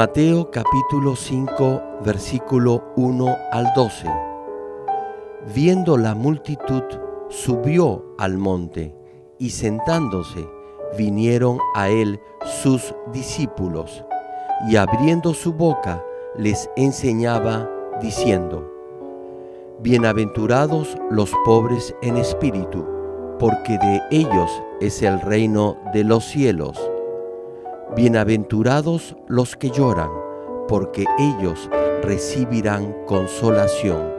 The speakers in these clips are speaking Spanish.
Mateo capítulo 5, versículo 1 al 12. Viendo la multitud, subió al monte, y sentándose, vinieron a él sus discípulos, y abriendo su boca, les enseñaba, diciendo: Bienaventurados los pobres en espíritu, porque de ellos es el reino de los cielos. Bienaventurados los que lloran, porque ellos recibirán consolación.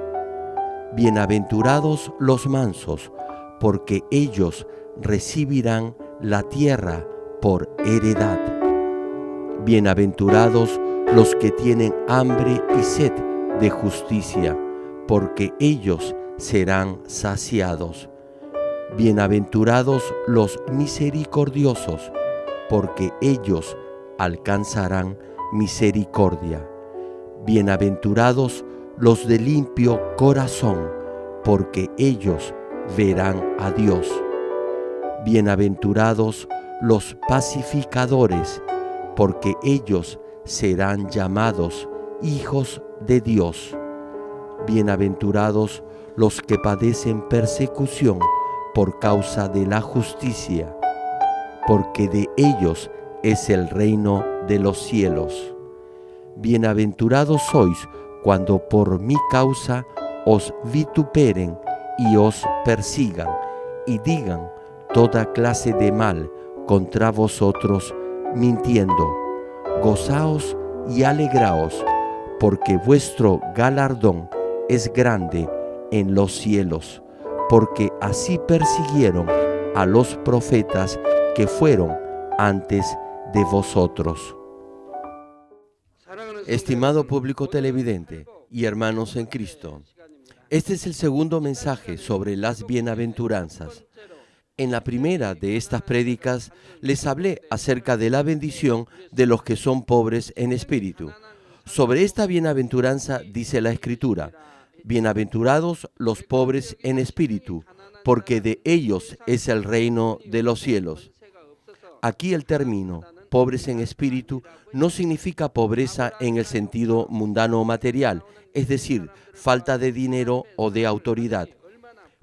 Bienaventurados los mansos, porque ellos recibirán la tierra por heredad. Bienaventurados los que tienen hambre y sed de justicia, porque ellos serán saciados. Bienaventurados los misericordiosos, porque ellos alcanzarán misericordia. Bienaventurados los de limpio corazón, porque ellos verán a Dios. Bienaventurados los pacificadores, porque ellos serán llamados hijos de Dios. Bienaventurados los que padecen persecución por causa de la justicia, porque de ellos es el reino de los cielos. Bienaventurados sois cuando por mi causa os vituperen y os persigan, y digan toda clase de mal contra vosotros, mintiendo. Gozaos y alegraos, porque vuestro galardón es grande en los cielos, porque así persiguieron a los profetas que fueron antes de vosotros. Estimado público televidente y hermanos en Cristo, este es el segundo mensaje sobre las bienaventuranzas. En la primera de estas prédicas les hablé acerca de la bendición de los que son pobres en espíritu. Sobre esta bienaventuranza dice la Escritura: Bienaventurados los pobres en espíritu, porque de ellos es el reino de los cielos. Aquí el término pobres en espíritu no significa pobreza en el sentido mundano o material, es decir, falta de dinero o de autoridad.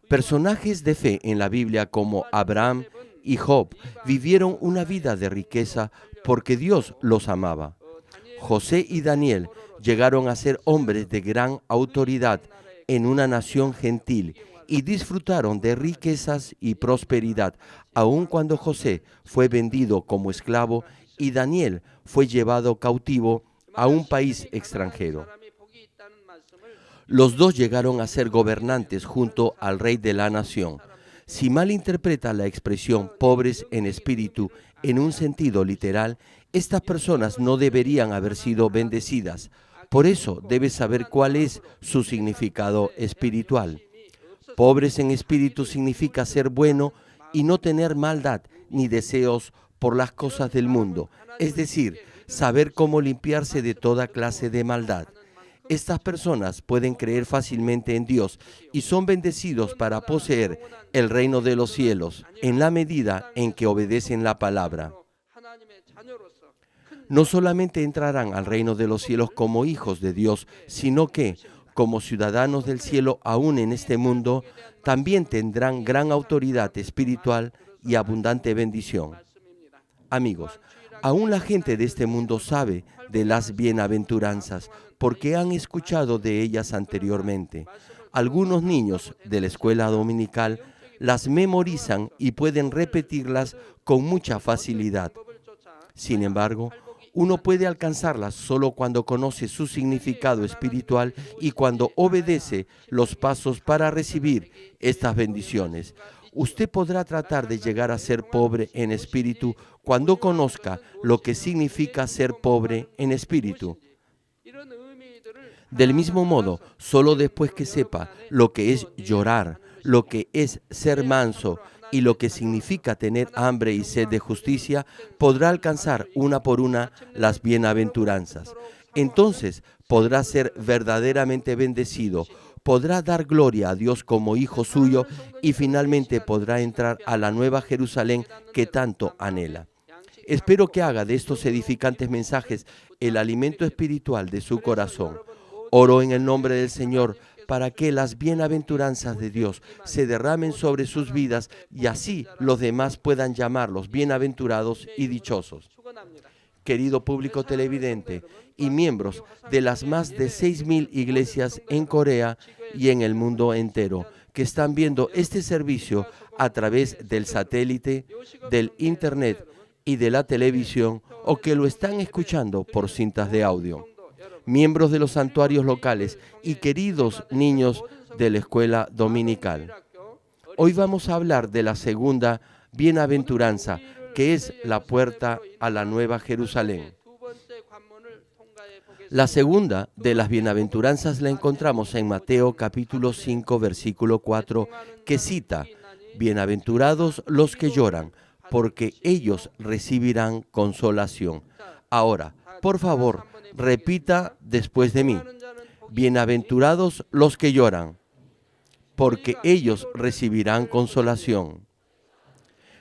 Personajes de fe en la Biblia como Abraham y Job vivieron una vida de riqueza porque Dios los amaba. José y Daniel llegaron a ser hombres de gran autoridad en una nación gentil y disfrutaron de riquezas y prosperidad, aun cuando José fue vendido como esclavo y Daniel fue llevado cautivo a un país extranjero. Los dos llegaron a ser gobernantes junto al rey de la nación. Si malinterpreta la expresión pobres en espíritu en un sentido literal, estas personas no deberían haber sido bendecidas. Por eso debes saber cuál es su significado espiritual. Pobres en espíritu significa ser bueno y no tener maldad ni deseos por las cosas del mundo, es decir, saber cómo limpiarse de toda clase de maldad. Estas personas pueden creer fácilmente en Dios y son bendecidos para poseer el reino de los cielos en la medida en que obedecen la palabra. No solamente entrarán al reino de los cielos como hijos de Dios, sino que, como ciudadanos del cielo aún en este mundo, también tendrán gran autoridad espiritual y abundante bendición. Amigos, aún la gente de este mundo sabe de las bienaventuranzas porque han escuchado de ellas anteriormente. Algunos niños de la escuela dominical las memorizan y pueden repetirlas con mucha facilidad. Sin embargo, uno puede alcanzarlas solo cuando conoce su significado espiritual y cuando obedece los pasos para recibir estas bendiciones. Usted podrá tratar de llegar a ser pobre en espíritu cuando conozca lo que significa ser pobre en espíritu. Del mismo modo, solo después que sepa lo que es llorar, lo que es ser manso y lo que significa tener hambre y sed de justicia, podrá alcanzar una por una las bienaventuranzas. Entonces podrá ser verdaderamente bendecido, podrá dar gloria a Dios como hijo suyo y finalmente podrá entrar a la nueva Jerusalén que tanto anhela. Espero que haga de estos edificantes mensajes el alimento espiritual de su corazón. Oro en el nombre del Señor para que las bienaventuranzas de Dios se derramen sobre sus vidas y así los demás puedan llamarlos bienaventurados y dichosos. Querido público televidente y miembros de las más de 6.000 iglesias en Corea y en el mundo entero, que están viendo este servicio a través del satélite, del internet y de la televisión, o que lo están escuchando por cintas de audio. Miembros de los santuarios locales y queridos niños de la escuela dominical. Hoy vamos a hablar de la segunda bienaventuranza, que es la puerta a la Nueva Jerusalén. La segunda de las bienaventuranzas la encontramos en Mateo capítulo 5, versículo 4, que cita: Bienaventurados los que lloran, porque ellos recibirán consolación. Ahora, por favor, repita después de mí: Bienaventurados los que lloran, porque ellos recibirán consolación.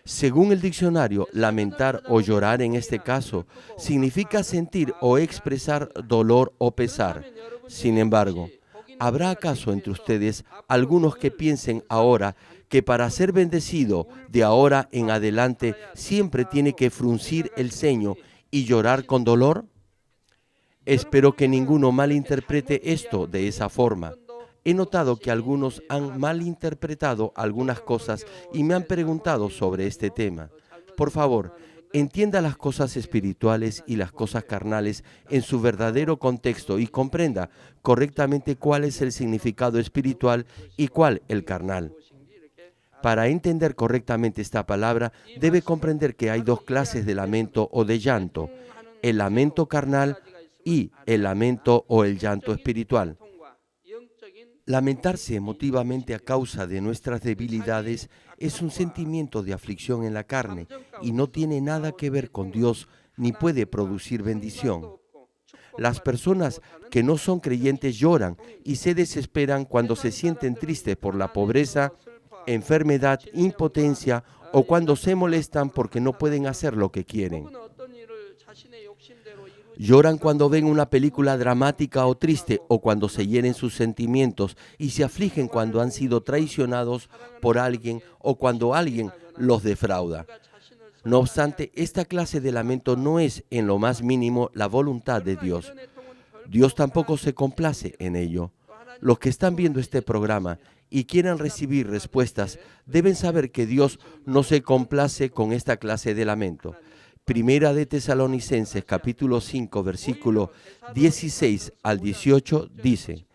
Según el diccionario, lamentar o llorar en este caso significa sentir o expresar dolor o pesar. Sin embargo, ¿habrá acaso entre ustedes algunos que piensen ahora que para ser bendecido de ahora en adelante siempre tiene que fruncir el ceño y llorar con dolor? Espero que ninguno malinterprete esto de esa forma. He notado que algunos han malinterpretado algunas cosas y me han preguntado sobre este tema. Por favor, entienda las cosas espirituales y las cosas carnales en su verdadero contexto y comprenda correctamente cuál es el significado espiritual y cuál el carnal. Para entender correctamente esta palabra, debe comprender que hay dos clases de lamento o de llanto: el lamento carnal y el lamento o el llanto espiritual. Lamentarse emotivamente a causa de nuestras debilidades es un sentimiento de aflicción en la carne y no tiene nada que ver con Dios ni puede producir bendición. Las personas que no son creyentes lloran y se desesperan cuando se sienten tristes por la pobreza, enfermedad, impotencia o cuando se molestan porque no pueden hacer lo que quieren. Lloran cuando ven una película dramática o triste o cuando se hieren sus sentimientos y se afligen cuando han sido traicionados por alguien o cuando alguien los defrauda. No obstante, esta clase de lamento no es en lo más mínimo la voluntad de Dios. Dios tampoco se complace en ello. Los que están viendo este programa y quieran recibir respuestas deben saber que Dios no se complace con esta clase de lamento. Primera de Tesalonicenses, capítulo 5, versículo 16 al 18, dice: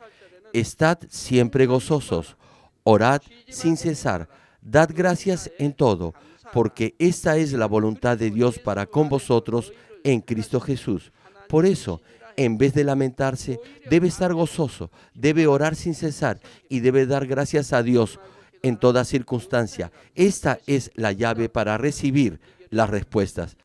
Estad siempre gozosos, orad sin cesar, dad gracias en todo, porque esta es la voluntad de Dios para con vosotros en Cristo Jesús. Por eso, en vez de lamentarse, debe estar gozoso, debe orar sin cesar y debe dar gracias a Dios en toda circunstancia. Esta es la llave para recibir las respuestas.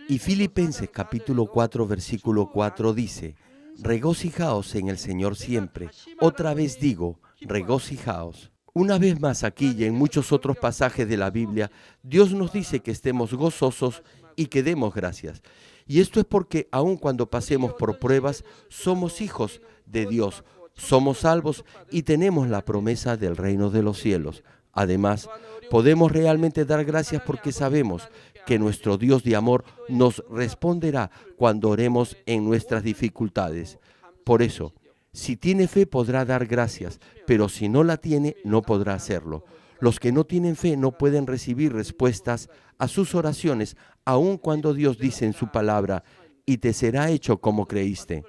Y Filipenses capítulo 4, versículo 4 dice: regocijaos en el Señor siempre. Otra vez digo, regocijaos. Una vez más aquí y en muchos otros pasajes de la Biblia, Dios nos dice que estemos gozosos y que demos gracias. Y esto es porque aun cuando pasemos por pruebas, somos hijos de Dios, somos salvos y tenemos la promesa del reino de los cielos. Además, podemos realmente dar gracias porque sabemos que nuestro Dios de amor nos responderá cuando oremos en nuestras dificultades. Por eso, si tiene fe podrá dar gracias, pero si no la tiene, no podrá hacerlo. Los que no tienen fe no pueden recibir respuestas a sus oraciones, aun cuando Dios dice en su palabra: y te será hecho como creíste.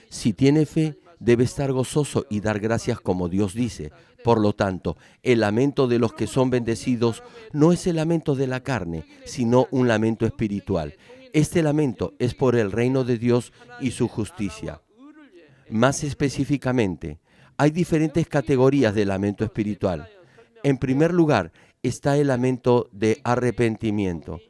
Si tiene fe, debe estar gozoso y dar gracias como Dios dice. Por lo tanto, el lamento de los que son bendecidos no es el lamento de la carne, sino un lamento espiritual. Este lamento es por el reino de Dios y su justicia. Más específicamente, hay diferentes categorías de lamento espiritual. En primer lugar, está el lamento de arrepentimiento.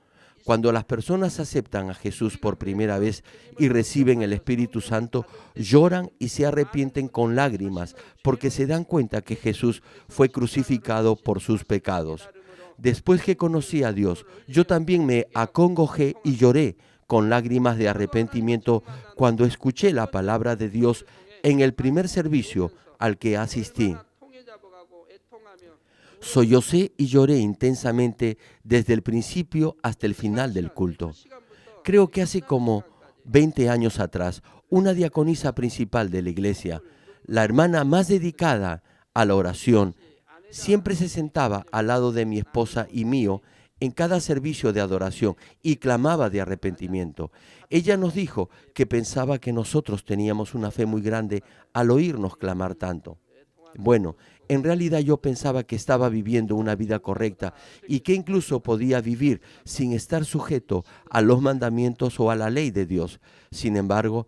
Cuando las personas aceptan a Jesús por primera vez y reciben el Espíritu Santo, lloran y se arrepienten con lágrimas porque se dan cuenta que Jesús fue crucificado por sus pecados. Después que conocí a Dios, yo también me acongojé y lloré con lágrimas de arrepentimiento cuando escuché la palabra de Dios en el primer servicio al que asistí. Sollocé y lloré intensamente desde el principio hasta el final del culto. Creo que hace como 20 años atrás, una diaconisa principal de la iglesia, la hermana más dedicada a la oración, siempre se sentaba al lado de mi esposa y mío en cada servicio de adoración y clamaba de arrepentimiento. Ella nos dijo que pensaba que nosotros teníamos una fe muy grande al oírnos clamar tanto. Bueno, en realidad yo pensaba que estaba viviendo una vida correcta y que incluso podía vivir sin estar sujeto a los mandamientos o a la ley de Dios. Sin embargo,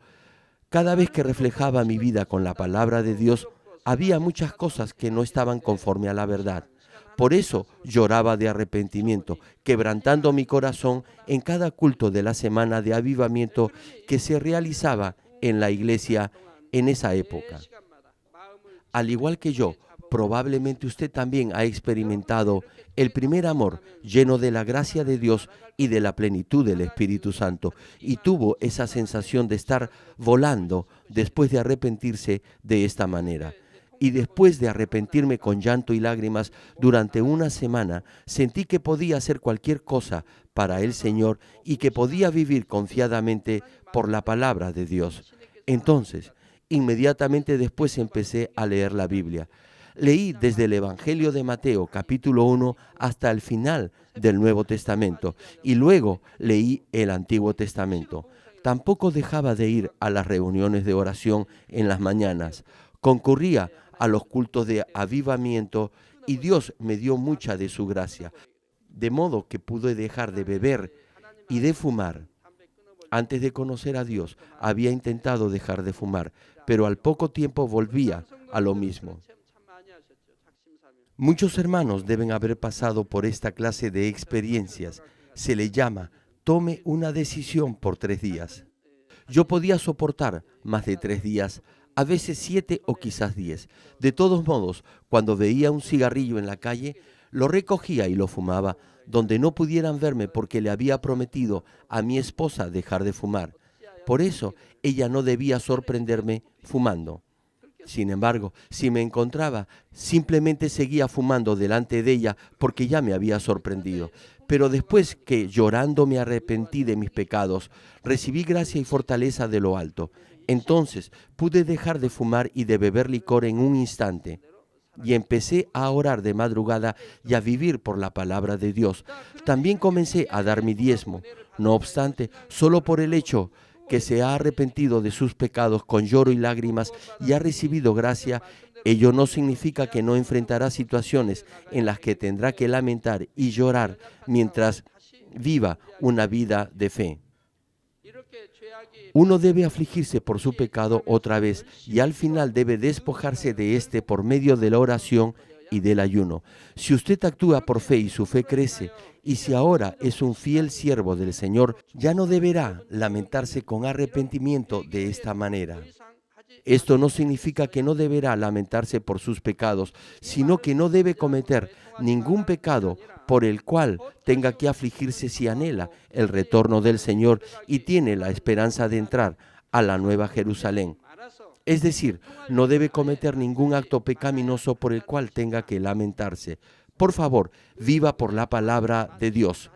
cada vez que reflejaba mi vida con la palabra de Dios, había muchas cosas que no estaban conforme a la verdad. Por eso lloraba de arrepentimiento, quebrantando mi corazón en cada culto de la semana de avivamiento que se realizaba en la iglesia en esa época. Al igual que yo, probablemente usted también ha experimentado el primer amor lleno de la gracia de Dios y de la plenitud del Espíritu Santo, y tuvo esa sensación de estar volando después de arrepentirse de esta manera. Y después de arrepentirme con llanto y lágrimas durante una semana, sentí que podía hacer cualquier cosa para el Señor y que podía vivir confiadamente por la palabra de Dios. Entonces, inmediatamente después empecé a leer la Biblia. Leí desde el Evangelio de Mateo, capítulo 1, hasta el final del Nuevo Testamento, y luego leí el Antiguo Testamento. Tampoco dejaba de ir a las reuniones de oración en las mañanas. Concurría a los cultos de avivamiento y Dios me dio mucha de su gracia, de modo que pude dejar de beber y de fumar. Antes de conocer a Dios, había intentado dejar de fumar, pero al poco tiempo volvía a lo mismo. Muchos hermanos deben haber pasado por esta clase de experiencias. Se le llama, tome una decisión por 3 días. Yo podía soportar más de 3 días, a veces 7 o quizás 10. De todos modos, cuando veía un cigarrillo en la calle, lo recogía y lo fumaba, donde no pudieran verme porque le había prometido a mi esposa dejar de fumar. Por eso, ella no debía sorprenderme fumando. Sin embargo, si me encontraba, simplemente seguía fumando delante de ella porque ya me había sorprendido. Pero después que llorando me arrepentí de mis pecados, recibí gracia y fortaleza de lo alto. Entonces pude dejar de fumar y de beber licor en un instante. Y empecé a orar de madrugada y a vivir por la palabra de Dios. También comencé a dar mi diezmo. No obstante, solo por el hecho que se ha arrepentido de sus pecados con lloro y lágrimas y ha recibido gracia, ello no significa que no enfrentará situaciones en las que tendrá que lamentar y llorar mientras viva una vida de fe. Uno debe afligirse por su pecado otra vez y al final debe despojarse de éste por medio de la oración y del ayuno. Si usted actúa por fe y su fe crece, y si ahora es un fiel siervo del Señor, ya no deberá lamentarse con arrepentimiento de esta manera. Esto no significa que no deberá lamentarse por sus pecados, sino que no debe cometer ningún pecado por el cual tenga que afligirse si anhela el retorno del Señor y tiene la esperanza de entrar a la Nueva Jerusalén. Es decir, no debe cometer ningún acto pecaminoso por el cual tenga que lamentarse. Por favor, viva por la palabra de Dios.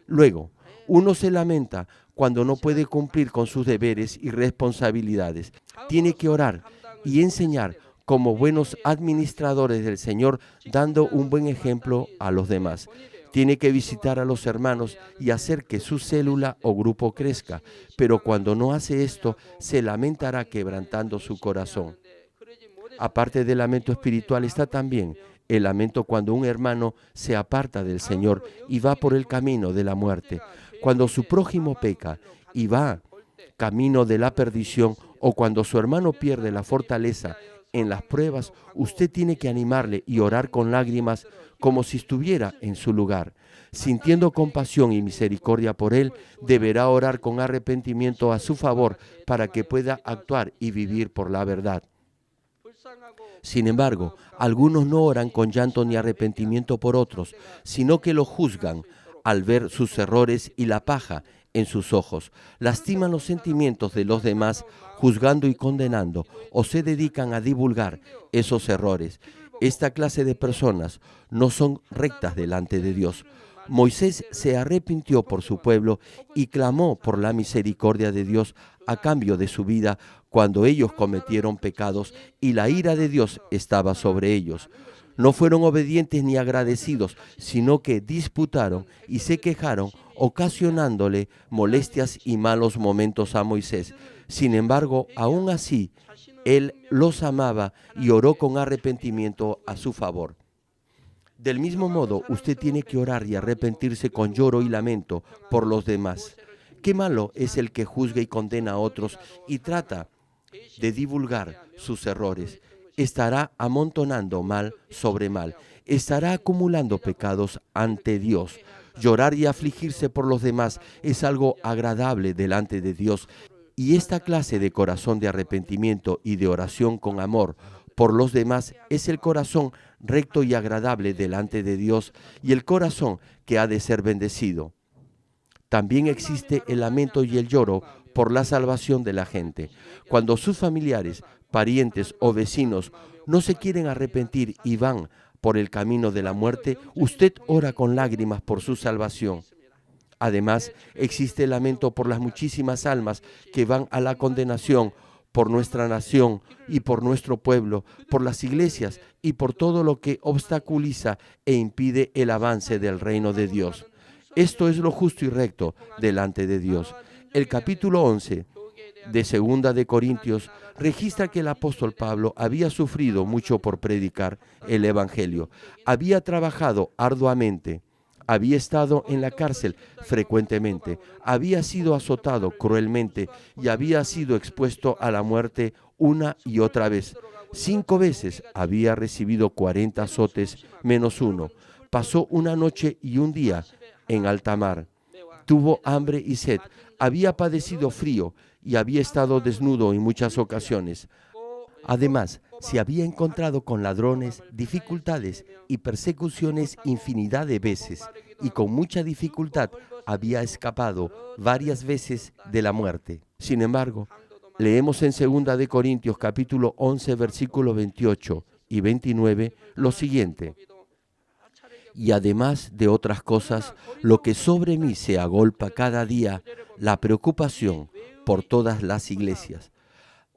Luego, uno se lamenta cuando no puede cumplir con sus deberes y responsabilidades. Tiene que orar y enseñar como buenos administradores del Señor, dando un buen ejemplo a los demás. Tiene que visitar a los hermanos y hacer que su célula o grupo crezca, pero cuando no hace esto, se lamentará quebrantando su corazón. Aparte del lamento espiritual está también el lamento cuando un hermano se aparta del Señor y va por el camino de la muerte, cuando su prójimo peca y va camino de la perdición, o cuando su hermano pierde la fortaleza en las pruebas. Usted tiene que animarle y orar con lágrimas como si estuviera en su lugar. Sintiendo compasión y misericordia por él, deberá orar con arrepentimiento a su favor para que pueda actuar y vivir por la verdad. Sin embargo, algunos no oran con llanto ni arrepentimiento por otros, sino que los juzgan al ver sus errores y la paja en sus ojos, lastiman los sentimientos de los demás, juzgando y condenando, o se dedican a divulgar esos errores. Esta clase de personas no son rectas delante de Dios. Moisés se arrepintió por su pueblo y clamó por la misericordia de Dios a cambio de su vida cuando ellos cometieron pecados y la ira de Dios estaba sobre ellos. No fueron obedientes ni agradecidos, sino que disputaron y se quejaron, ocasionándole molestias y malos momentos a Moisés. Sin embargo, aún así, él los amaba y oró con arrepentimiento a su favor. Del mismo modo, usted tiene que orar y arrepentirse con lloro y lamento por los demás. Qué malo es el que juzga y condena a otros y trata de divulgar sus errores. Estará amontonando mal sobre mal. Estará acumulando pecados ante Dios. Llorar y afligirse por los demás es algo agradable delante de Dios. Y esta clase de corazón de arrepentimiento y de oración con amor por los demás es el corazón recto y agradable delante de Dios y el corazón que ha de ser bendecido. También existe el lamento y el lloro por la salvación de la gente. Cuando sus familiares, parientes o vecinos no se quieren arrepentir y van por el camino de la muerte, usted ora con lágrimas por su salvación. Además, existe el lamento por las muchísimas almas que van a la condenación, por nuestra nación y por nuestro pueblo, por las iglesias y por todo lo que obstaculiza e impide el avance del reino de Dios. Esto es lo justo y recto delante de Dios. El capítulo 11 de Segunda de Corintios registra que el apóstol Pablo había sufrido mucho por predicar el evangelio, había trabajado arduamente, había estado en la cárcel frecuentemente, había sido azotado cruelmente y había sido expuesto a la muerte una y otra vez. 5 veces había recibido 40 azotes menos uno. Pasó una noche y un día en alta mar. Tuvo hambre y sed, había padecido frío y había estado desnudo en muchas ocasiones. Además, se había encontrado con ladrones, dificultades y persecuciones infinidad de veces, y con mucha dificultad había escapado varias veces de la muerte. Sin embargo, leemos en 2 de Corintios capítulo 11, versículos 28 y 29 lo siguiente: y además de otras cosas, lo que sobre mí se agolpa cada día, la preocupación por todas las iglesias.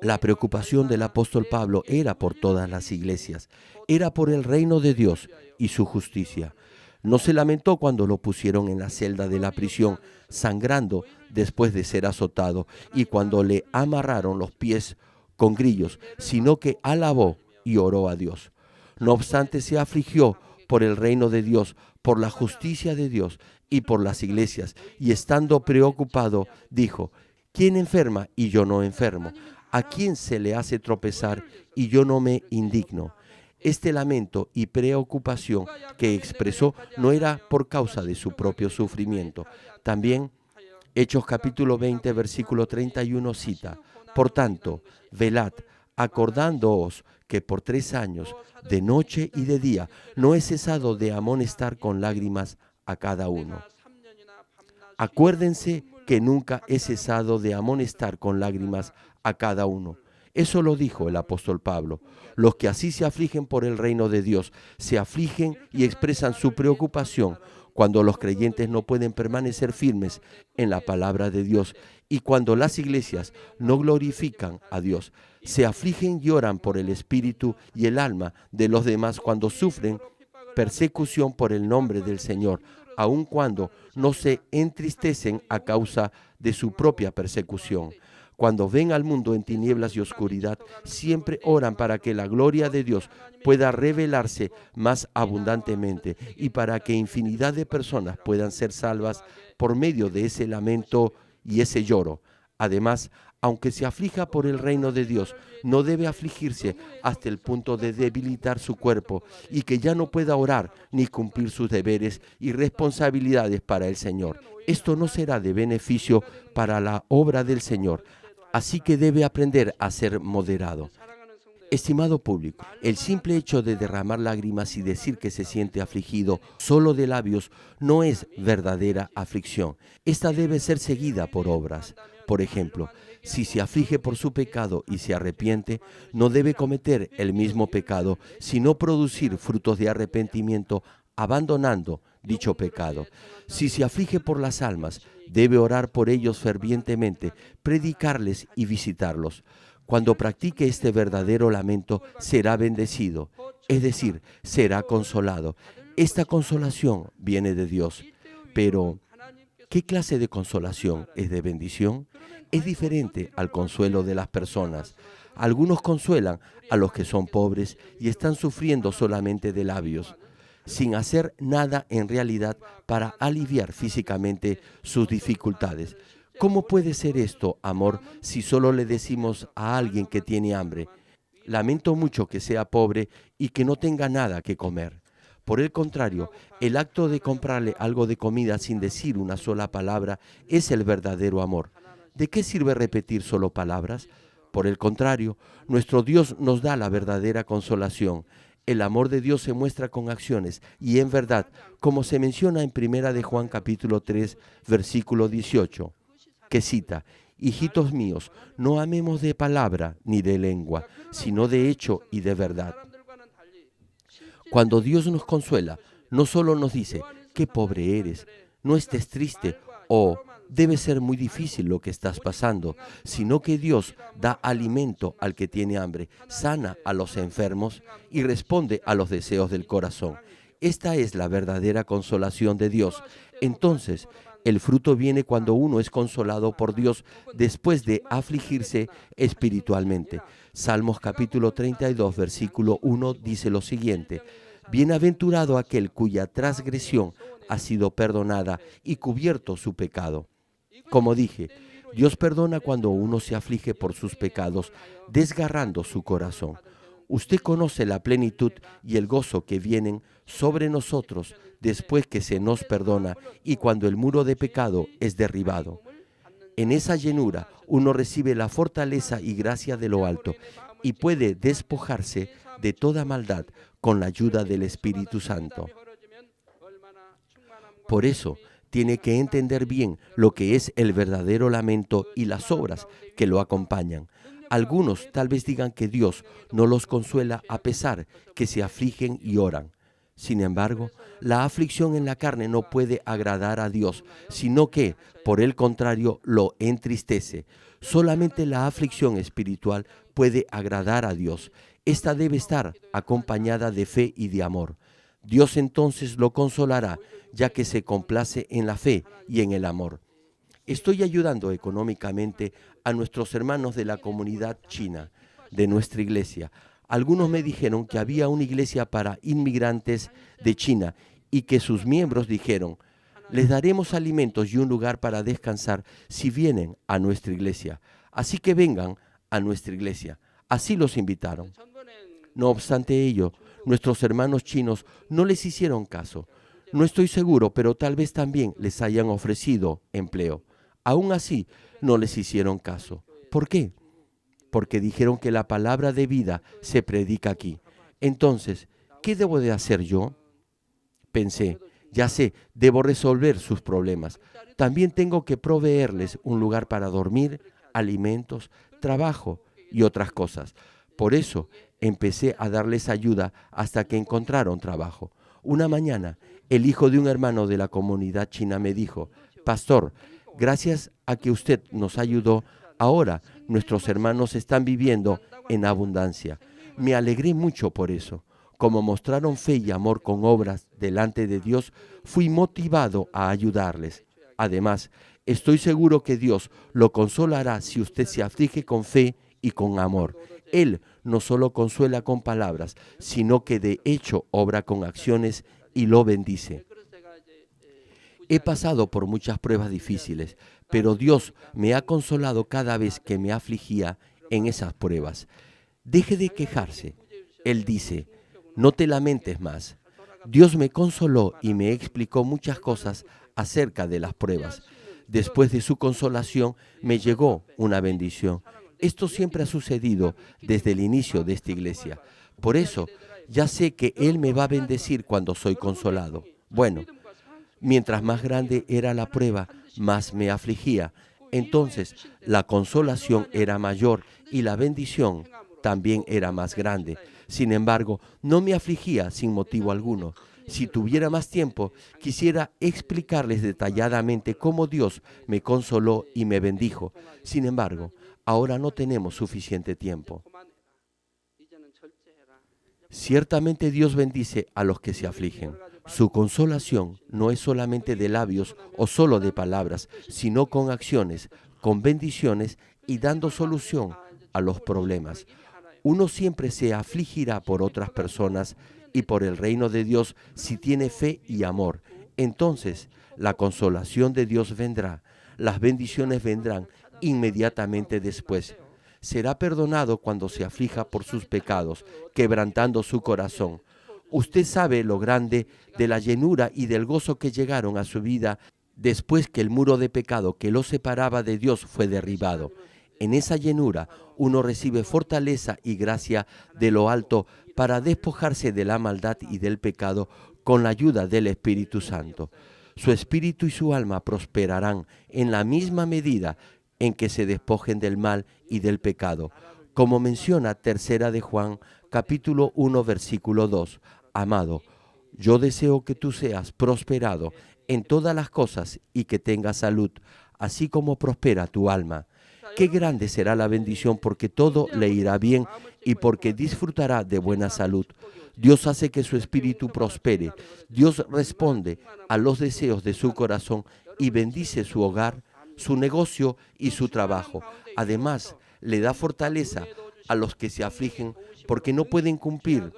La preocupación del apóstol Pablo era por todas las iglesias, era por el reino de Dios y su justicia. No se lamentó cuando lo pusieron en la celda de la prisión, sangrando después de ser azotado, y cuando le amarraron los pies con grillos, sino que alabó y oró a Dios. No obstante, se afligió por el reino de Dios, por la justicia de Dios y por las iglesias, y estando preocupado, dijo: ¿quién enferma y yo no enfermo? ¿A quién se le hace tropezar y yo no me indigno? Este lamento y preocupación que expresó no era por causa de su propio sufrimiento. También Hechos capítulo 20, versículo 31 cita: por tanto, velad, acordándoos que por 3 años, de noche y de día, no he cesado de amonestar con lágrimas a cada uno. Acuérdense que nunca he cesado de amonestar con lágrimas a cada uno. Eso lo dijo el apóstol Pablo. Los que así se afligen por el reino de Dios, se afligen y expresan su preocupación cuando los creyentes no pueden permanecer firmes en la palabra de Dios y cuando las iglesias no glorifican a Dios. Se afligen y oran por el espíritu y el alma de los demás cuando sufren persecución por el nombre del Señor, aun cuando no se entristecen a causa de su propia persecución. Cuando ven al mundo en tinieblas y oscuridad, siempre oran para que la gloria de Dios pueda revelarse más abundantemente y para que infinidad de personas puedan ser salvas por medio de ese lamento y ese lloro. Además, aunque se aflija por el reino de Dios, no debe afligirse hasta el punto de debilitar su cuerpo y que ya no pueda orar ni cumplir sus deberes y responsabilidades para el Señor. Esto no será de beneficio para la obra del Señor, así que debe aprender a ser moderado. Estimado público, el simple hecho de derramar lágrimas y decir que se siente afligido solo de labios no es verdadera aflicción. Esta debe ser seguida por obras. Por ejemplo, si se aflige por su pecado y se arrepiente, no debe cometer el mismo pecado, sino producir frutos de arrepentimiento abandonando dicho pecado. Si se aflige por las almas, debe orar por ellos fervientemente, predicarles y visitarlos. Cuando practique este verdadero lamento, será bendecido, es decir, será consolado. Esta consolación viene de Dios. Pero, ¿qué clase de consolación es de bendición? Es diferente al consuelo de las personas. Algunos consuelan a los que son pobres y están sufriendo solamente de labios, sin hacer nada en realidad para aliviar físicamente sus dificultades. ¿Cómo puede ser esto, amor, si solo le decimos a alguien que tiene hambre: lamento mucho que sea pobre y que no tenga nada que comer? Por el contrario, el acto de comprarle algo de comida sin decir una sola palabra es el verdadero amor. ¿De qué sirve repetir solo palabras? Por el contrario, nuestro Dios nos da la verdadera consolación. El amor de Dios se muestra con acciones y en verdad, como se menciona en 1 de Juan capítulo 3, versículo 18, que cita: hijitos míos, no amemos de palabra ni de lengua, sino de hecho y de verdad. Cuando Dios nos consuela, no solo nos dice: qué pobre eres, no estés triste o debe ser muy difícil lo que estás pasando, sino que Dios da alimento al que tiene hambre, sana a los enfermos y responde a los deseos del corazón. Esta es la verdadera consolación de Dios. Entonces, el fruto viene cuando uno es consolado por Dios después de afligirse espiritualmente. Salmos capítulo 32, versículo 1 dice lo siguiente: bienaventurado aquel cuya transgresión ha sido perdonada y cubierto su pecado. Como dije, Dios perdona cuando uno se aflige por sus pecados, desgarrando su corazón. Usted conoce la plenitud y el gozo que vienen sobre nosotros después que se nos perdona y cuando el muro de pecado es derribado. En esa llenura uno recibe la fortaleza y gracia de lo alto y puede despojarse de toda maldad con la ayuda del Espíritu Santo. Por eso, tiene que entender bien lo que es el verdadero lamento y las obras que lo acompañan. Algunos tal vez digan que Dios no los consuela a pesar que se afligen y oran. Sin embargo, la aflicción en la carne no puede agradar a Dios, sino que, por el contrario, lo entristece. Solamente la aflicción espiritual puede agradar a Dios. Esta debe estar acompañada de fe y de amor. Dios entonces lo consolará, ya que se complace en la fe y en el amor. Estoy ayudando económicamente a nuestros hermanos de la comunidad china, de nuestra iglesia. Algunos me dijeron que había una iglesia para inmigrantes de China y que sus miembros dijeron: les daremos alimentos y un lugar para descansar si vienen a nuestra iglesia. Así que vengan a nuestra iglesia. Así los invitaron. No obstante ello, nuestros hermanos chinos no les hicieron caso. No estoy seguro, pero tal vez también les hayan ofrecido empleo. Aún así, no les hicieron caso. ¿Por qué? Porque dijeron que la palabra de vida se predica aquí. Entonces, ¿qué debo de hacer yo? Pensé: ya sé, debo resolver sus problemas. También tengo que proveerles un lugar para dormir, alimentos, trabajo y otras cosas. Por eso, empecé a darles ayuda hasta que encontraron trabajo. Una mañana, el hijo de un hermano de la comunidad china me dijo: pastor, gracias a que usted nos ayudó, ahora nuestros hermanos están viviendo en abundancia. Me alegré mucho por eso. Como mostraron fe y amor con obras delante de Dios, fui motivado a ayudarles. Además, estoy seguro que Dios lo consolará si usted se aflige con fe y con amor. Él no solo consuela con palabras, sino que de hecho obra con acciones y lo bendice. He pasado por muchas pruebas difíciles, pero Dios me ha consolado cada vez que me afligía en esas pruebas. Deje de quejarse. Él dice: no te lamentes más. Dios me consoló y me explicó muchas cosas acerca de las pruebas. Después de su consolación me llegó una bendición. Esto siempre ha sucedido desde el inicio de esta iglesia. Por eso, ya sé que Él me va a bendecir cuando soy consolado. Bueno, mientras más grande era la prueba, más me afligía. Entonces, la consolación era mayor y la bendición también era más grande. Sin embargo, no me afligía sin motivo alguno. Si tuviera más tiempo, quisiera explicarles detalladamente cómo Dios me consoló y me bendijo. Sin embargo, ahora no tenemos suficiente tiempo. Ciertamente Dios bendice a los que se afligen. Su consolación no es solamente de labios o solo de palabras, sino con acciones, con bendiciones y dando solución a los problemas. Uno siempre se afligirá por otras personas y por el reino de Dios si tiene fe y amor. Entonces, la consolación de Dios vendrá, las bendiciones vendrán inmediatamente después. Será perdonado cuando se aflija por sus pecados, quebrantando su corazón. Usted sabe lo grande de la llenura y del gozo que llegaron a su vida después que el muro de pecado que lo separaba de Dios fue derribado. En esa llenura uno recibe fortaleza y gracia de lo alto para despojarse de la maldad y del pecado con la ayuda del Espíritu Santo. Su espíritu y su alma prosperarán en la misma medida en que se despojen del mal y del pecado. Como menciona Tercera de Juan, capítulo 1, versículo 2. Amado, yo deseo que tú seas prosperado en todas las cosas y que tengas salud, así como prospera tu alma. Qué grande será la bendición porque todo le irá bien y porque disfrutará de buena salud. Dios hace que su espíritu prospere. Dios responde a los deseos de su corazón y bendice su hogar, su negocio y su trabajo. Además, le da fortaleza a los que se afligen porque no pueden cumplir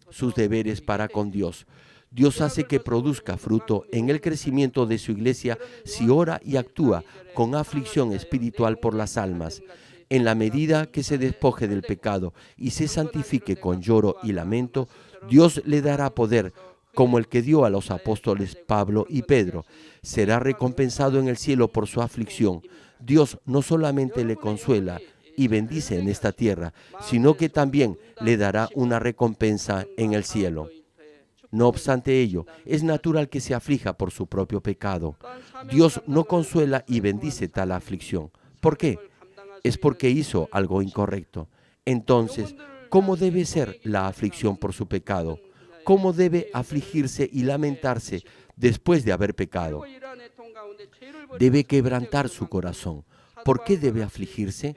sus deberes para con Dios. Dios hace que produzca fruto en el crecimiento de su iglesia si ora y actúa con aflicción espiritual por las almas. En la medida que se despoje del pecado y se santifique con lloro y lamento, Dios le dará poder como el que dio a los apóstoles Pablo y Pedro. Será recompensado en el cielo por su aflicción. Dios no solamente le consuela y bendice en esta tierra, sino que también le dará una recompensa en el cielo. No obstante ello, es natural que se aflija por su propio pecado. Dios no consuela y bendice tal aflicción. ¿Por qué? Es porque hizo algo incorrecto. Entonces, ¿cómo debe ser la aflicción por su pecado? ¿Cómo debe afligirse y lamentarse después de haber pecado? Debe quebrantar su corazón. ¿Por qué debe afligirse?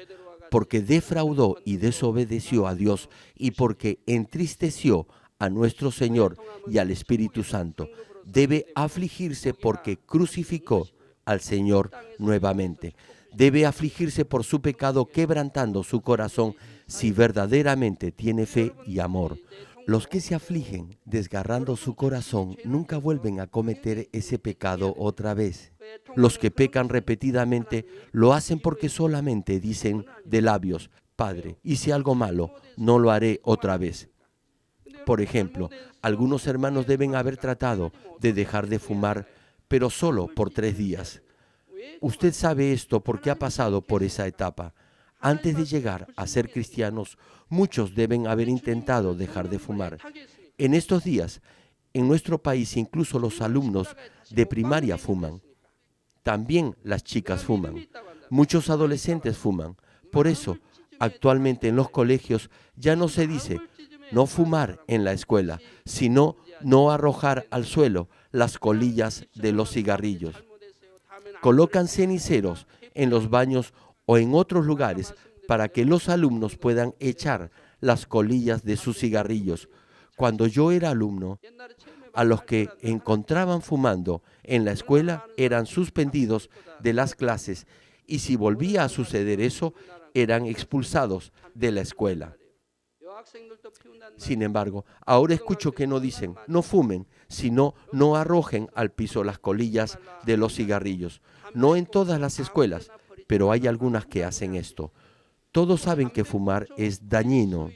Porque defraudó y desobedeció a Dios y porque entristeció a nuestro Señor y al Espíritu Santo. Debe afligirse porque crucificó al Señor nuevamente. Debe afligirse por su pecado, quebrantando su corazón si verdaderamente tiene fe y amor. Los que se afligen, desgarrando su corazón, nunca vuelven a cometer ese pecado otra vez. Los que pecan repetidamente lo hacen porque solamente dicen de labios, Padre, hice algo malo, no lo haré otra vez. Por ejemplo, algunos hermanos deben haber tratado de dejar de fumar, pero solo por 3 días. Usted sabe esto porque ha pasado por esa etapa. Antes de llegar a ser cristianos, muchos deben haber intentado dejar de fumar. En estos días, en nuestro país, incluso los alumnos de primaria fuman. También las chicas fuman. Muchos adolescentes fuman. Por eso, actualmente en los colegios ya no se dice no fumar en la escuela, sino no arrojar al suelo las colillas de los cigarrillos. Colocan ceniceros en los baños o en otros lugares para que los alumnos puedan echar las colillas de sus cigarrillos. Cuando yo era alumno, a los que encontraban fumando en la escuela eran suspendidos de las clases y si volvía a suceder eso, eran expulsados de la escuela. Sin embargo, ahora escucho que no dicen no fumen, sino no arrojen al piso las colillas de los cigarrillos. No en todas las escuelas, pero hay algunas que hacen esto. Todos saben que fumar es dañino.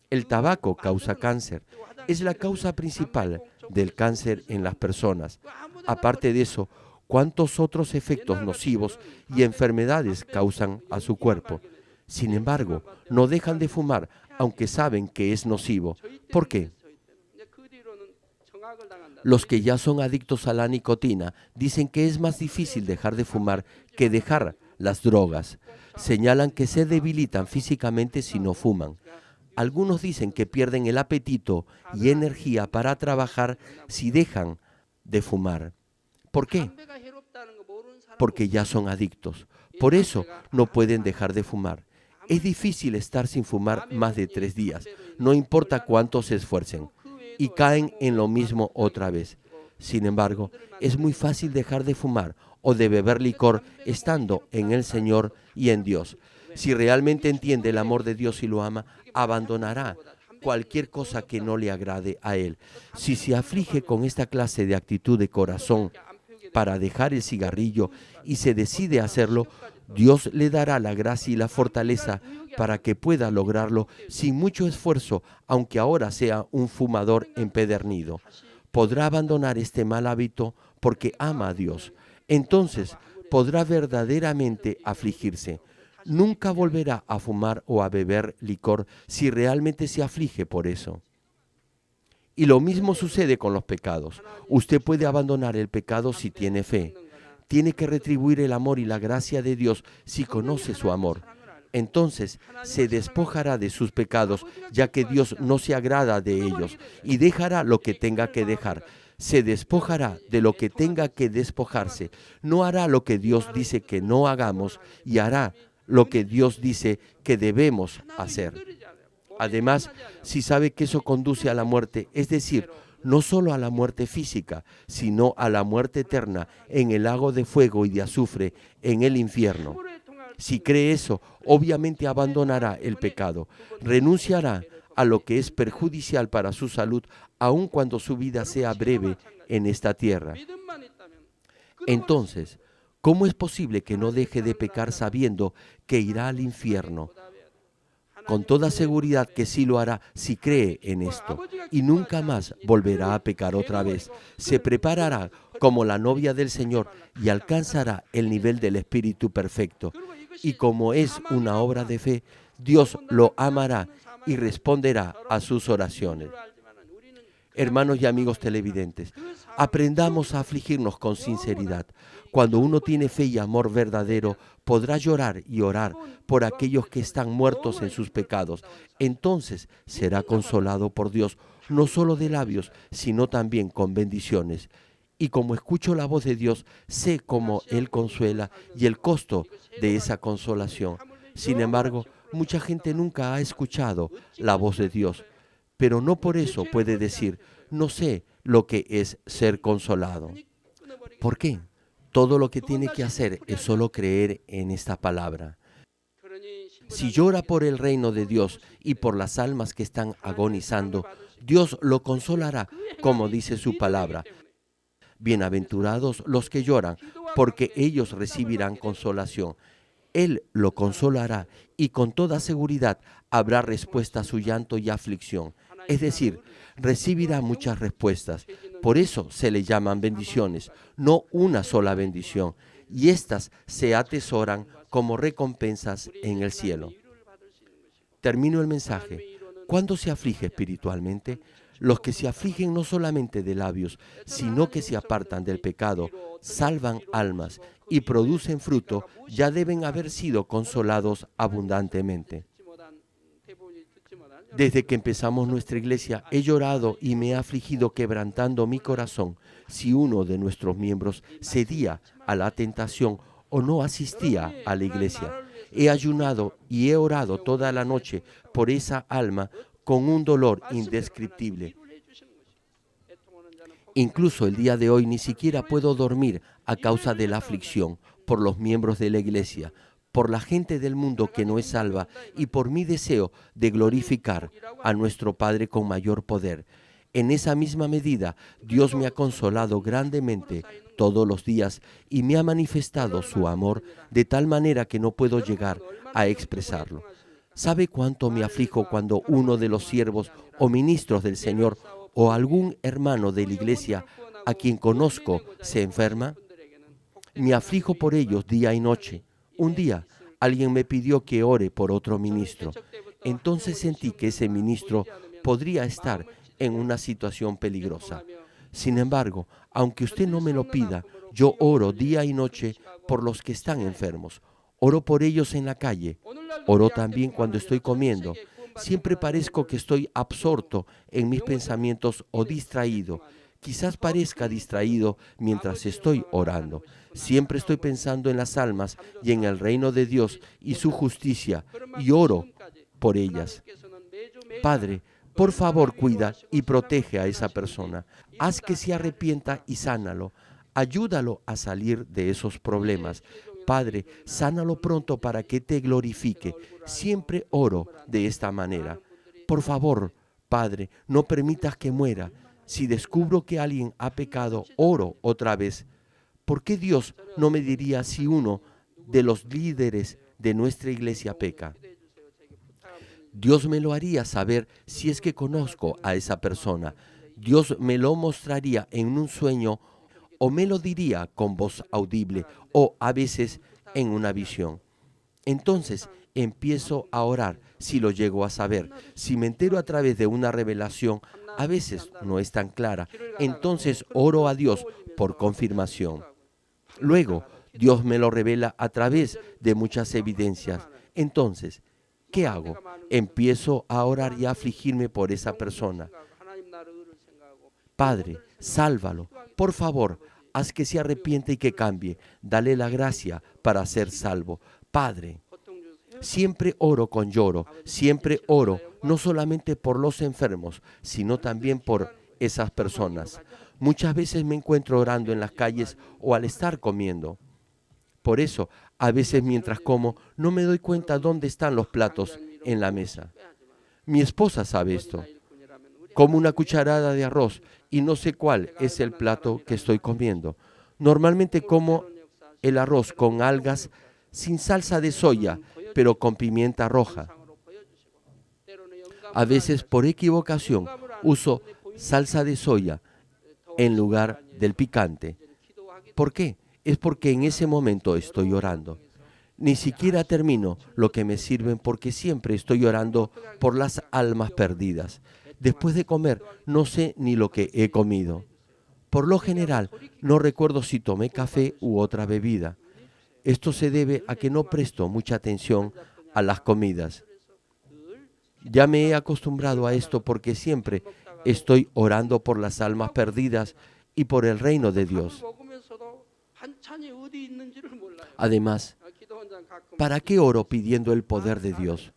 El tabaco causa cáncer. Es la causa principal del cáncer en las personas. Aparte de eso, ¿cuántos otros efectos nocivos y enfermedades causan a su cuerpo? Sin embargo, no dejan de fumar, aunque saben que es nocivo. ¿Por qué? Los que ya son adictos a la nicotina dicen que es más difícil dejar de fumar que dejar las drogas. Señalan que se debilitan físicamente si no fuman. Algunos dicen que pierden el apetito y energía para trabajar si dejan de fumar. ¿Por qué? Porque ya son adictos. Por eso no pueden dejar de fumar. Es difícil estar sin fumar más de 3 días, no importa cuánto se esfuercen, y caen en lo mismo otra vez. Sin embargo, es muy fácil dejar de fumar o de beber licor estando en el Señor y en Dios. Si realmente entiende el amor de Dios y lo ama, abandonará cualquier cosa que no le agrade a Él. Si se aflige con esta clase de actitud de corazón para dejar el cigarrillo y se decide a hacerlo, Dios le dará la gracia y la fortaleza para que pueda lograrlo sin mucho esfuerzo, aunque ahora sea un fumador empedernido. Podrá abandonar este mal hábito porque ama a Dios. Entonces podrá verdaderamente afligirse. Nunca volverá a fumar o a beber licor si realmente se aflige por eso. Y lo mismo sucede con los pecados. Usted puede abandonar el pecado si tiene fe. Tiene que retribuir el amor y la gracia de Dios si conoce su amor. Entonces se despojará de sus pecados, ya que Dios no se agrada de ellos, y dejará lo que tenga que dejar. Se despojará de lo que tenga que despojarse. No hará lo que Dios dice que no hagamos y hará lo que Dios dice que debemos hacer. Además, si sabe que eso conduce a la muerte, es decir, no solo a la muerte física, sino a la muerte eterna en el lago de fuego y de azufre en el infierno. Si cree eso, obviamente abandonará el pecado, renunciará a lo que es perjudicial para su salud, aun cuando su vida sea breve en esta tierra. Entonces, ¿cómo es posible que no deje de pecar sabiendo que irá al infierno? Con toda seguridad que sí lo hará si cree en esto, y nunca más volverá a pecar otra vez. Se preparará como la novia del Señor y alcanzará el nivel del Espíritu perfecto. Y como es una obra de fe, Dios lo amará y responderá a sus oraciones. Hermanos y amigos televidentes, aprendamos a afligirnos con sinceridad. Cuando uno tiene fe y amor verdadero, podrá llorar y orar por aquellos que están muertos en sus pecados. Entonces será consolado por Dios, no solo de labios, sino también con bendiciones. Y como escucho la voz de Dios, sé cómo Él consuela y el costo de esa consolación. Sin embargo, mucha gente nunca ha escuchado la voz de Dios, pero no por eso puede decir, no sé lo que es ser consolado. ¿Por qué? Todo lo que tiene que hacer es solo creer en esta palabra. Si llora por el reino de Dios y por las almas que están agonizando, Dios lo consolará, como dice su palabra. Bienaventurados los que lloran, porque ellos recibirán consolación. Él lo consolará y con toda seguridad habrá respuesta a su llanto y aflicción. Es decir, recibirá muchas respuestas. Por eso se le llaman bendiciones, no una sola bendición. Y éstas se atesoran como recompensas en el cielo. Termino el mensaje. ¿Cuándo se aflige espiritualmente? Los que se afligen no solamente de labios, sino que se apartan del pecado, salvan almas y producen fruto, ya deben haber sido consolados abundantemente. Desde que empezamos nuestra iglesia, he llorado y me he afligido quebrantando mi corazón si uno de nuestros miembros cedía a la tentación o no asistía a la iglesia. He ayunado y he orado toda la noche por esa alma con un dolor indescriptible. Incluso el día de hoy ni siquiera puedo dormir a causa de la aflicción por los miembros de la iglesia, por la gente del mundo que no es salva y por mi deseo de glorificar a nuestro Padre con mayor poder. En esa misma medida, Dios me ha consolado grandemente todos los días y me ha manifestado su amor de tal manera que no puedo llegar a expresarlo. ¿Sabe cuánto me aflijo cuando uno de los siervos o ministros del Señor o algún hermano de la iglesia a quien conozco se enferma? Me aflijo por ellos día y noche. Un día, alguien me pidió que ore por otro ministro. Entonces sentí que ese ministro podría estar en una situación peligrosa. Sin embargo, aunque usted no me lo pida, yo oro día y noche por los que están enfermos. Oro por ellos en la calle. Oro también cuando estoy comiendo. Siempre parezco que estoy absorto en mis pensamientos o distraído. Quizás parezca distraído mientras estoy orando. Siempre estoy pensando en las almas y en el reino de Dios y su justicia, y oro por ellas. Padre, por favor, cuida y protege a esa persona. Haz que se arrepienta y sánalo. Ayúdalo a salir de esos problemas. Padre, sánalo pronto para que te glorifique. Siempre oro de esta manera. Por favor, Padre, no permitas que muera. Si descubro que alguien ha pecado, oro otra vez. ¿Por qué Dios no me diría si uno de los líderes de nuestra iglesia peca? Dios me lo haría saber si es que conozco a esa persona. Dios me lo mostraría en un sueño o me lo diría con voz audible o a veces en una visión. Entonces empiezo a orar si lo llego a saber. Si me entero a través de una revelación, a veces no es tan clara. Entonces oro a Dios por confirmación. Luego, Dios me lo revela a través de muchas evidencias. Entonces, ¿qué hago? Empiezo a orar y a afligirme por esa persona. Padre, sálvalo. Por favor, haz que se arrepiente y que cambie. Dale la gracia para ser salvo. Padre, siempre oro con lloro. Siempre oro no solamente por los enfermos, sino también por esas personas. Muchas veces me encuentro orando en las calles o al estar comiendo. Por eso, a veces mientras como, no me doy cuenta dónde están los platos en la mesa. Mi esposa sabe esto. Como una cucharada de arroz y no sé cuál es el plato que estoy comiendo. Normalmente como el arroz con algas sin salsa de soya, pero con pimienta roja. A veces, por equivocación, uso salsa de soya en lugar del picante. ¿Por qué? Es porque en ese momento estoy orando. Ni siquiera termino lo que me sirven porque siempre estoy orando por las almas perdidas. Después de comer, no sé ni lo que he comido. Por lo general, no recuerdo si tomé café u otra bebida. Esto se debe a que no presto mucha atención a las comidas. Ya me he acostumbrado a esto porque siempre estoy orando por las almas perdidas y por el reino de Dios. Además, ¿para qué oro pidiendo el poder de Dios?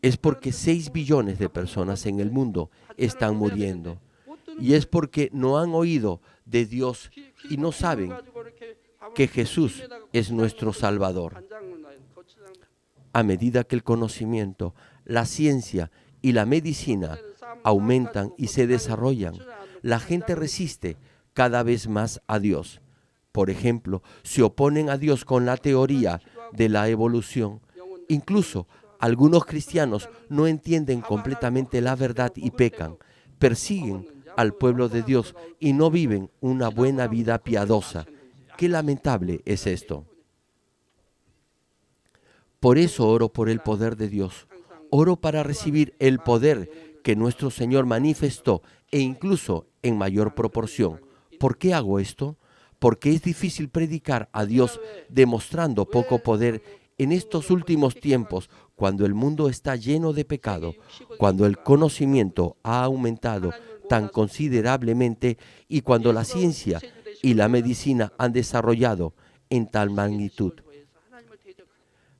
Es porque 6 billones de personas en el mundo están muriendo. Y es porque no han oído de Dios y no saben que Jesús es nuestro Salvador. A medida que el conocimiento, la ciencia y la medicina aumentan y se desarrollan, la gente resiste cada vez más a Dios. Por ejemplo, se oponen a Dios con la teoría de la evolución. Incluso algunos cristianos no entienden completamente la verdad y pecan, persiguen al pueblo de Dios y no viven una buena vida piadosa. Qué lamentable es esto. Por eso oro por el poder de Dios. Oro para recibir el poder que nuestro Señor manifestó e incluso en mayor proporción. ¿Por qué hago esto? Porque es difícil predicar a Dios demostrando poco poder en estos últimos tiempos, cuando el mundo está lleno de pecado, cuando el conocimiento ha aumentado tan considerablemente y cuando la ciencia y la medicina han desarrollado en tal magnitud.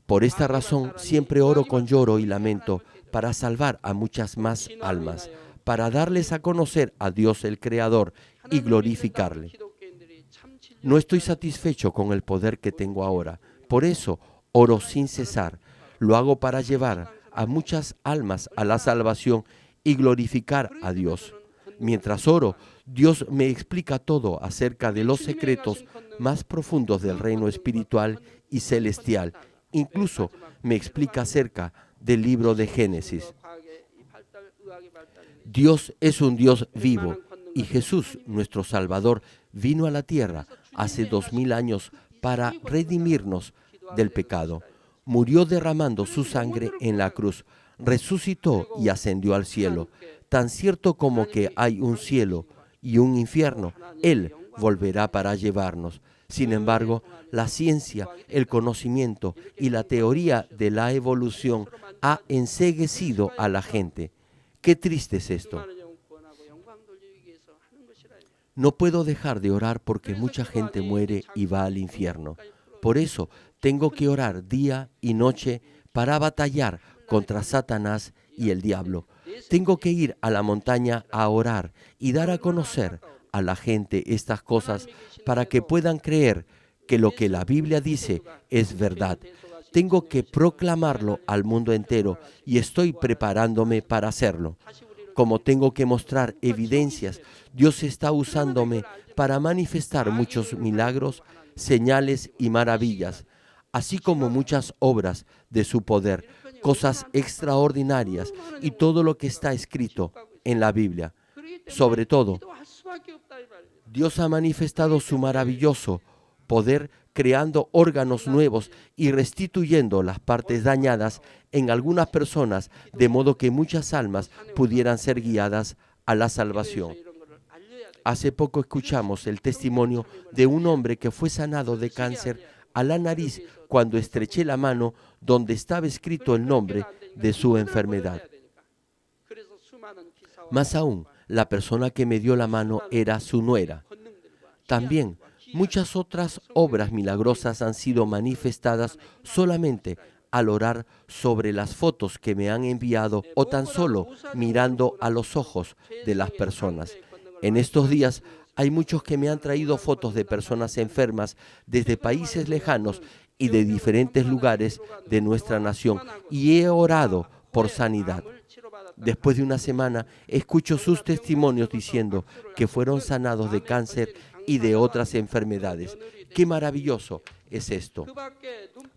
Por esta razón, siempre oro con lloro y lamento para salvar a muchas más almas, para darles a conocer a Dios el Creador y glorificarle. No estoy satisfecho con el poder que tengo ahora. Por eso oro sin cesar. Lo hago para llevar a muchas almas a la salvación y glorificar a Dios. Mientras oro, Dios me explica todo acerca de los secretos más profundos del reino espiritual y celestial. Incluso me explica acerca del libro de Génesis. Dios es un Dios vivo y Jesús, nuestro Salvador, vino a la tierra hace 2000 años para redimirnos del pecado. Murió derramando su sangre en la cruz, resucitó y ascendió al cielo. Tan cierto como que hay un cielo y un infierno, Él volverá para llevarnos. Sin embargo, la ciencia, el conocimiento y la teoría de la evolución ha enceguecido a la gente. Qué triste es esto. No puedo dejar de orar porque mucha gente muere y va al infierno. Por eso tengo que orar día y noche para batallar contra Satanás y el diablo. Tengo que ir a la montaña a orar y dar a conocer a la gente estas cosas para que puedan creer que lo que la Biblia dice es verdad. Tengo que proclamarlo al mundo entero y estoy preparándome para hacerlo. Como tengo que mostrar evidencias, Dios está usándome para manifestar muchos milagros, señales y maravillas, así como muchas obras de su poder, cosas extraordinarias y todo lo que está escrito en la Biblia. Sobre todo, Dios ha manifestado su maravilloso poder creando órganos nuevos y restituyendo las partes dañadas en algunas personas, de modo que muchas almas pudieran ser guiadas a la salvación. Hace poco escuchamos el testimonio de un hombre que fue sanado de cáncer a la nariz cuando estreché la mano donde estaba escrito el nombre de su enfermedad. Más aún, la persona que me dio la mano era su nuera. También, muchas otras obras milagrosas han sido manifestadas solamente al orar sobre las fotos que me han enviado o tan solo mirando a los ojos de las personas. En estos días hay muchos que me han traído fotos de personas enfermas desde países lejanos y de diferentes lugares de nuestra nación y he orado por sanidad. Después de una semana, escucho sus testimonios diciendo que fueron sanados de cáncer y de otras enfermedades. ¡Qué maravilloso es esto!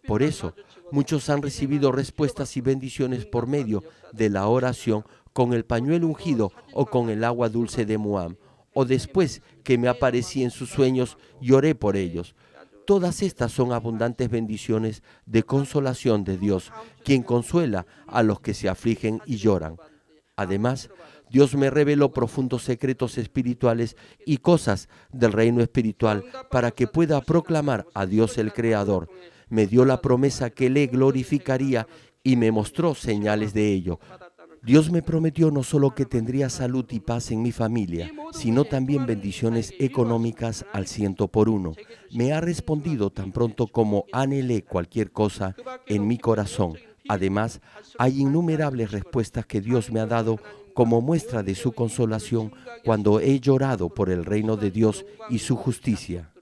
Por eso, muchos han recibido respuestas y bendiciones por medio de la oración con el pañuelo ungido o con el agua dulce de Muam, o después que me aparecí en sus sueños y oré por ellos. Todas estas son abundantes bendiciones de consolación de Dios, quien consuela a los que se afligen y lloran. Además, Dios me reveló profundos secretos espirituales y cosas del reino espiritual para que pueda proclamar a Dios el Creador. Me dio la promesa que le glorificaría y me mostró señales de ello. Dios me prometió no solo que tendría salud y paz en mi familia, sino también bendiciones económicas al 100%. Me ha respondido tan pronto como anhelé cualquier cosa en mi corazón. Además, hay innumerables respuestas que Dios me ha dado como muestra de su consolación cuando he llorado por el reino de Dios y su justicia.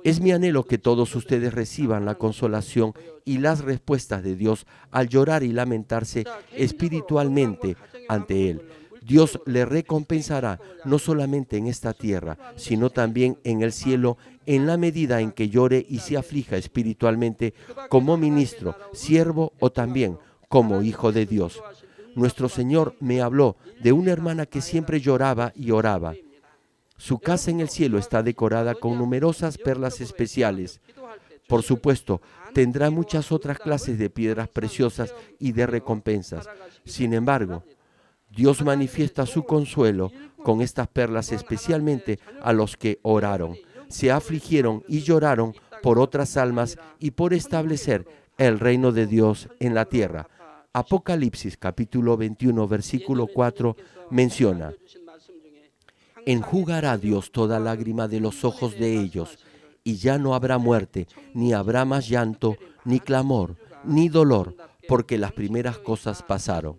Es mi anhelo que todos ustedes reciban la consolación y las respuestas de Dios al llorar y lamentarse espiritualmente ante Él. Dios le recompensará no solamente en esta tierra, sino también en el cielo, en la medida en que llore y se aflija espiritualmente como ministro, siervo o también como hijo de Dios. Nuestro Señor me habló de una hermana que siempre lloraba y oraba. Su casa en el cielo está decorada con numerosas perlas especiales. Por supuesto, tendrá muchas otras clases de piedras preciosas y de recompensas. Sin embargo, Dios manifiesta su consuelo con estas perlas especialmente a los que oraron, se afligieron y lloraron por otras almas y por establecer el reino de Dios en la tierra. Apocalipsis capítulo 21, versículo 4 menciona: enjugará Dios toda lágrima de los ojos de ellos, y ya no habrá muerte, ni habrá más llanto, ni clamor, ni dolor, porque las primeras cosas pasaron.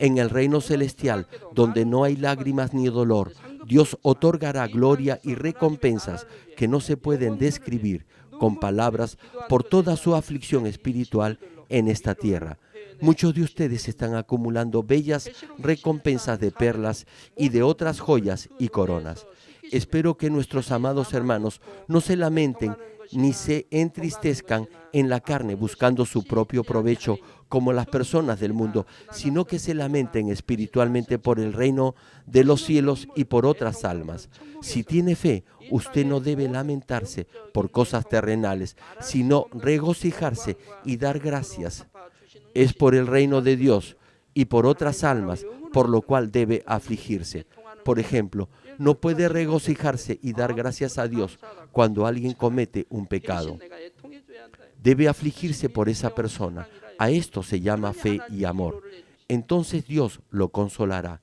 En el reino celestial, donde no hay lágrimas ni dolor, Dios otorgará gloria y recompensas que no se pueden describir con palabras por toda su aflicción espiritual en esta tierra. Muchos de ustedes están acumulando bellas recompensas de perlas y de otras joyas y coronas. Espero que nuestros amados hermanos no se lamenten ni se entristezcan en la carne buscando su propio provecho como las personas del mundo, sino que se lamenten espiritualmente por el reino de los cielos y por otras almas. Si tiene fe, usted no debe lamentarse por cosas terrenales, sino regocijarse y dar gracias. Es por el reino de Dios y por otras almas, por lo cual debe afligirse. Por ejemplo, no puede regocijarse y dar gracias a Dios cuando alguien comete un pecado. Debe afligirse por esa persona. A esto se llama fe y amor. Entonces Dios lo consolará.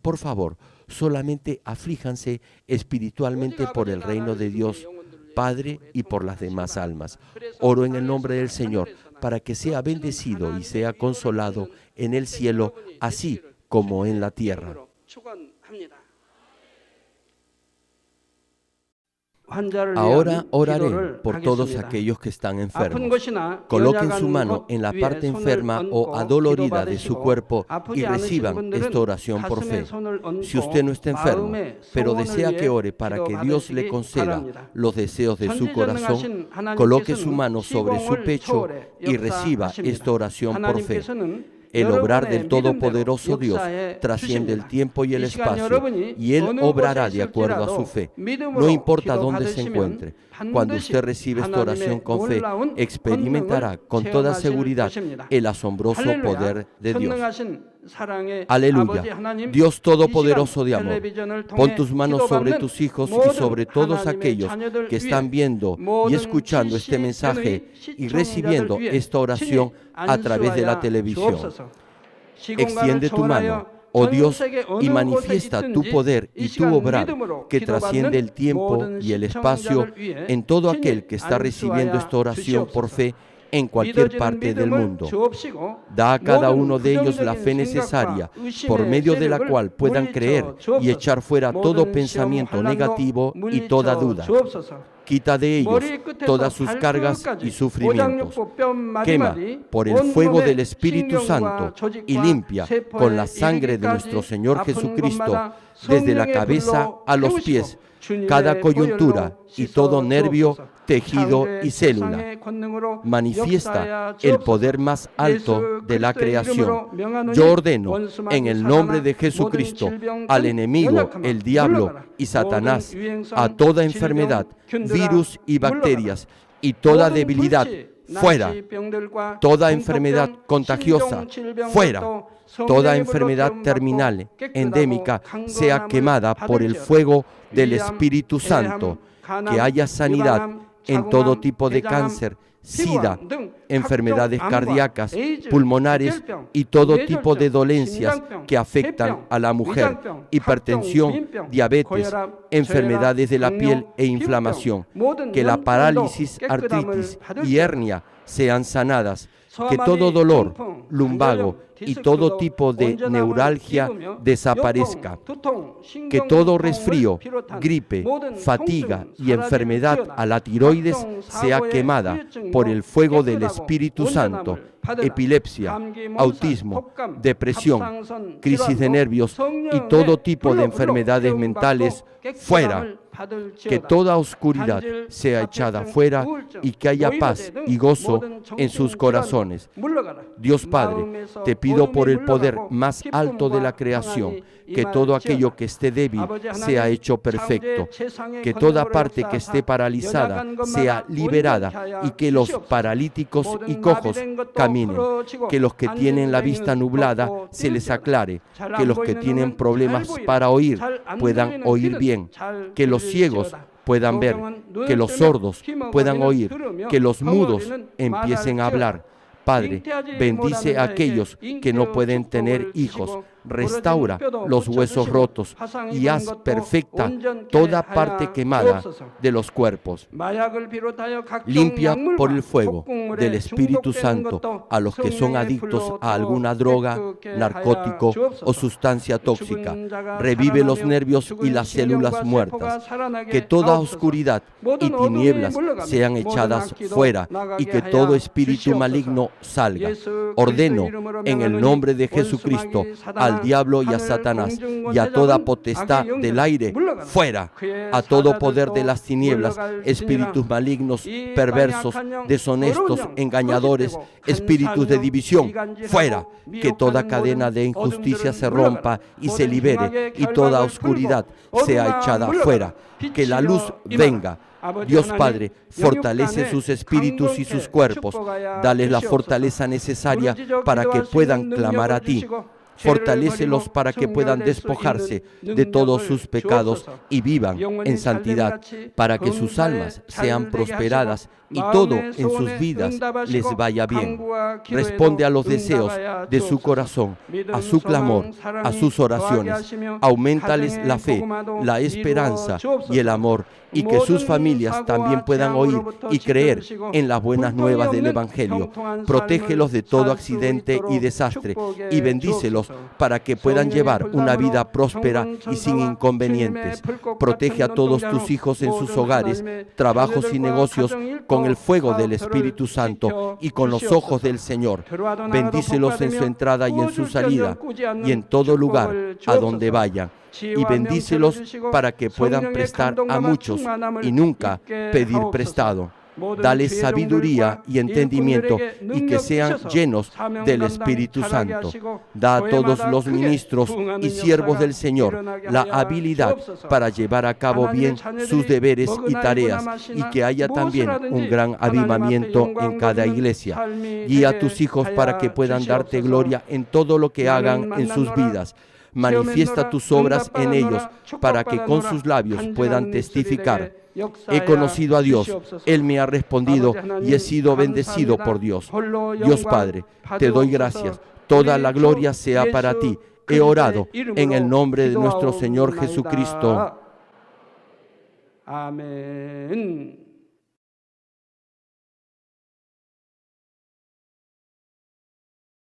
Por favor, solamente aflíjanse espiritualmente por el reino de Dios, Padre, y por las demás almas. Oro en el nombre del Señor para que sea bendecido y sea consolado en el cielo, así como en la tierra. Ahora oraré por todos aquellos que están enfermos. Coloquen su mano en la parte enferma o adolorida de su cuerpo y reciban esta oración por fe. Si usted no está enfermo, pero desea que ore para que Dios le conceda los deseos de su corazón, coloque su mano sobre su pecho y reciba esta oración por fe. El obrar del Todopoderoso Dios trasciende el tiempo y el espacio, y Él obrará de acuerdo a su fe. No importa dónde se encuentre. Cuando usted recibe esta oración con fe, experimentará con toda seguridad el asombroso poder de Dios. Aleluya. Dios Todopoderoso de amor, pon tus manos sobre tus hijos y sobre todos aquellos que están viendo y escuchando este mensaje y recibiendo esta oración a través de la televisión. Extiende tu mano, oh Dios, y manifiesta tu poder y tu obrar que trasciende el tiempo y el espacio en todo aquel que está recibiendo esta oración por fe en cualquier parte del mundo. Da a cada uno de ellos la fe necesaria, por medio de la cual puedan creer y echar fuera todo pensamiento negativo y toda duda. Quita de ellos todas sus cargas y sufrimientos. Quema por el fuego del Espíritu Santo y limpia con la sangre de nuestro Señor Jesucristo, desde la cabeza a los pies, cada coyuntura y todo nervio, tejido y célula. Manifiesta el poder más alto de la creación. Yo ordeno en el nombre de Jesucristo al enemigo, el diablo y Satanás, a toda enfermedad, virus y bacterias y toda debilidad, fuera. Toda enfermedad contagiosa, fuera. Toda enfermedad terminal, endémica, sea quemada por el fuego del Espíritu Santo. Que haya sanidad en todo tipo de cáncer, SIDA, enfermedades cardíacas, pulmonares y todo tipo de dolencias que afectan a la mujer, hipertensión, diabetes, enfermedades de la piel e inflamación. Que la parálisis, artritis y hernia sean sanadas. Que todo dolor, lumbago y todo tipo de neuralgia desaparezca. Que todo resfrío, gripe, fatiga y enfermedad a la tiroides sea quemada por el fuego del Espíritu Santo. Epilepsia, autismo, depresión, crisis de nervios y todo tipo de enfermedades mentales, fuera. Que toda oscuridad sea echada fuera y que haya paz y gozo en sus corazones. Dios Padre, te pido por el poder más alto de la creación, que todo aquello que esté débil sea hecho perfecto, que toda parte que esté paralizada sea liberada y que los paralíticos y cojos caminen, que los que tienen la vista nublada se les aclare, que los que tienen problemas para oír puedan oír bien, que los ciegos puedan ver, que los sordos puedan oír, que los mudos empiecen a hablar. Padre, bendice a aquellos que no pueden tener hijos, restaura los huesos rotos y haz perfecta toda parte quemada de los cuerpos. Limpia por el fuego del Espíritu Santo a los que son adictos a alguna droga, narcótico o sustancia tóxica. Revive los nervios y las células muertas. Que toda oscuridad y tinieblas sean echadas fuera y que todo espíritu maligno salga. Ordeno en el nombre de Jesucristo al al diablo y a Satanás, y a toda potestad del aire, fuera, a todo poder de las tinieblas, espíritus malignos, perversos, deshonestos, engañadores, espíritus de división, fuera, que toda cadena de injusticia se rompa y se libere, y toda oscuridad sea echada fuera, que la luz venga. Dios Padre, fortalece sus espíritus y sus cuerpos, dales la fortaleza necesaria para que puedan clamar a ti. Fortalécelos para que puedan despojarse de todos sus pecados y vivan en santidad, para que sus almas sean prosperadas y todo en sus vidas les vaya bien. Responde a los deseos de su corazón, a su clamor, a sus oraciones. Auméntales la fe, la esperanza y el amor, y que sus familias también puedan oír y creer en las buenas nuevas del Evangelio. Protégelos de todo accidente y desastre y bendícelos para que puedan llevar una vida próspera y sin inconvenientes. Protege a todos tus hijos en sus hogares, trabajos y negocios con el fuego del Espíritu Santo y con los ojos del Señor. Bendícelos en su entrada y en su salida y en todo lugar a donde vayan. Y bendícelos para que puedan prestar a muchos y nunca pedir prestado. Dales sabiduría y entendimiento y que sean llenos del Espíritu Santo. Da a todos los ministros y siervos del Señor la habilidad para llevar a cabo bien sus deberes y tareas, y que haya también un gran avivamiento en cada iglesia. Guía a tus hijos para que puedan darte gloria en todo lo que hagan en sus vidas. Manifiesta tus obras en ellos para que con sus labios puedan testificar. He conocido a Dios, Él me ha respondido y he sido bendecido por Dios. Dios Padre, te doy gracias. Toda la gloria sea para ti. He orado en el nombre de nuestro Señor Jesucristo. Amén.